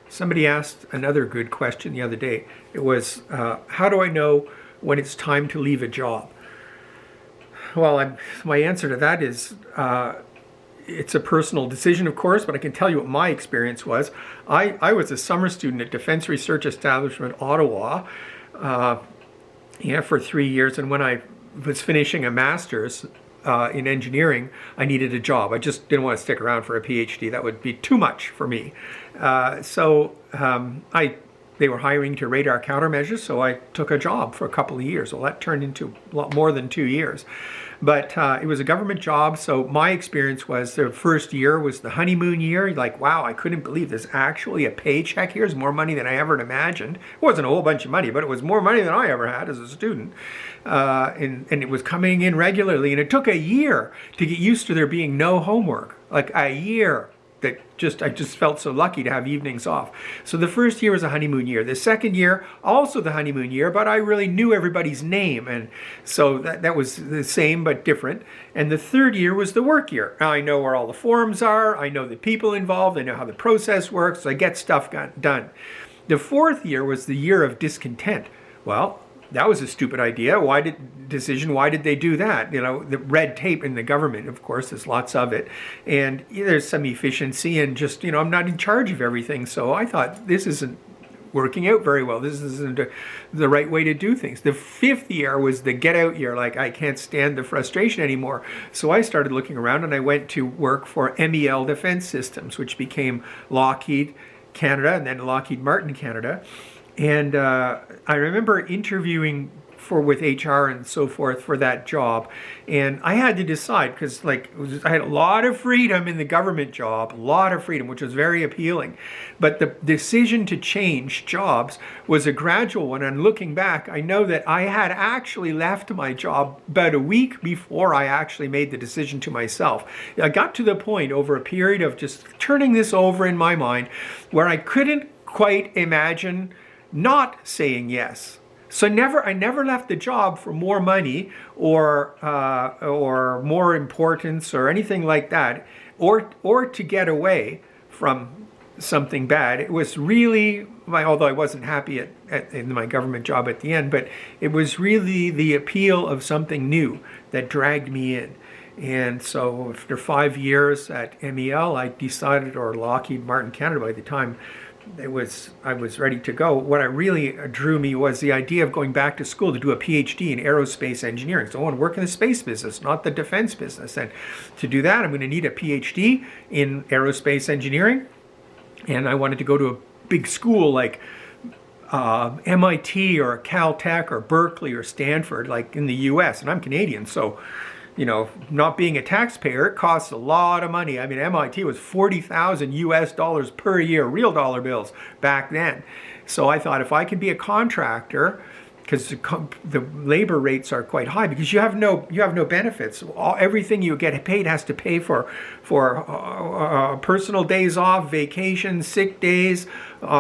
Somebody asked another good question the other day. It was, how do I know when it's time to leave a job? Well, my answer to that is, it's a personal decision, of course, but I can tell you what my experience was. I was a summer student at Defense Research Establishment, Ottawa, for 3 years, and when I was finishing a master's in engineering, I needed a job. I just didn't want to stick around for a PhD. That would be too much for me. They were hiring to radar countermeasures, so I took a job for a couple of years. Well, that turned into a lot more than 2 years. But it was a government job, so my experience was the first year was the honeymoon year. Like, wow, I couldn't believe there's actually a paycheck here. It's more money than I ever imagined. It wasn't a whole bunch of money, but it was more money than I ever had as a student. And it was coming in regularly, and it took a year to get used to there being no homework. Like a year. I just felt so lucky to have evenings off. So the first year was a honeymoon year. The second year, also the honeymoon year, but I really knew everybody's name. And so that was the same but different. And the third year was the work year. Now I know where all the forms are. I know the people involved. I know how the process works. So I get stuff done. The fourth year was the year of discontent. Well, that was a stupid idea. Why did they do that? You know, the red tape in the government, of course, there's lots of it. And there's some efficiency and just, I'm not in charge of everything. So I thought, this isn't working out very well. This isn't the right way to do things. The fifth year was the get out year. Like, I can't stand the frustration anymore. So I started looking around and I went to work for MEL Defense Systems, which became Lockheed Canada and then Lockheed Martin Canada. And I remember interviewing with HR and so forth for that job, and I had to decide because I had a lot of freedom in the government job, a lot of freedom, which was very appealing. But the decision to change jobs was a gradual one. And looking back, I know that I had actually left my job about a week before I actually made the decision to myself. I got to the point over a period of just turning this over in my mind where I couldn't quite imagine not saying yes. So I never left the job for more money or more importance or anything like that, or to get away from something bad. It was really, although I wasn't happy in my government job at the end, but it was really the appeal of something new that dragged me in. And so after 5 years at MEL, I decided, or Lockheed Martin Canada by the time I was ready to go. What really drew me was the idea of going back to school to do a PhD in aerospace engineering. So I want to work in the space business, not the defense business. And to do that, I'm going to need a PhD in aerospace engineering. And I wanted to go to a big school like MIT or Caltech or Berkeley or Stanford, like in the US. And I'm Canadian, so not being a taxpayer, it costs a lot of money. I mean, MIT was $40,000 US per year, real dollar bills back then. So I thought if I could be a contractor, because the labor rates are quite high because you have no benefits. Everything you get paid has to pay for personal days off, vacations, sick days,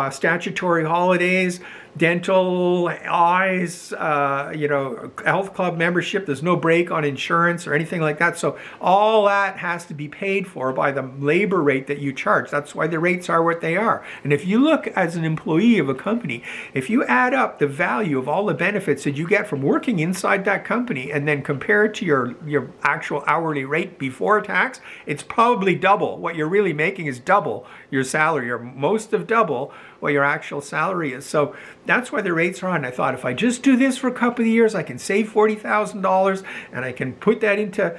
statutory holidays, dental, eyes, health club membership. There's no break on insurance or anything like that. So all that has to be paid for by the labor rate that you charge. That's why the rates are what they are. And if you look as an employee of a company, if you add up the value of all the benefits that you get from working inside that company and then compare it to your actual hourly rate before tax, it's probably double. What you're really making is double your salary, or most of double what your actual salary is. So that's why the rates are on. I thought if I just do this for a couple of years, I can save $40,000 and I can put that into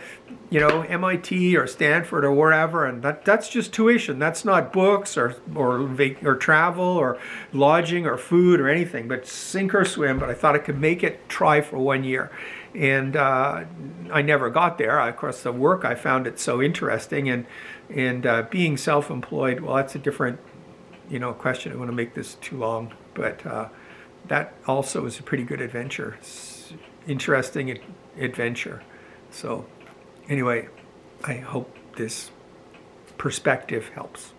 MIT or Stanford or wherever, and that's just tuition. That's not books or travel or lodging or food or anything, but sink or swim. But I thought I could make it try for 1 year. And I never got there. Of course, the work, I found it so interesting, and being self-employed, well, that's a different question. I don't want to make this too long, but that also is a pretty good adventure. Interesting adventure. So anyway, I hope this perspective helps.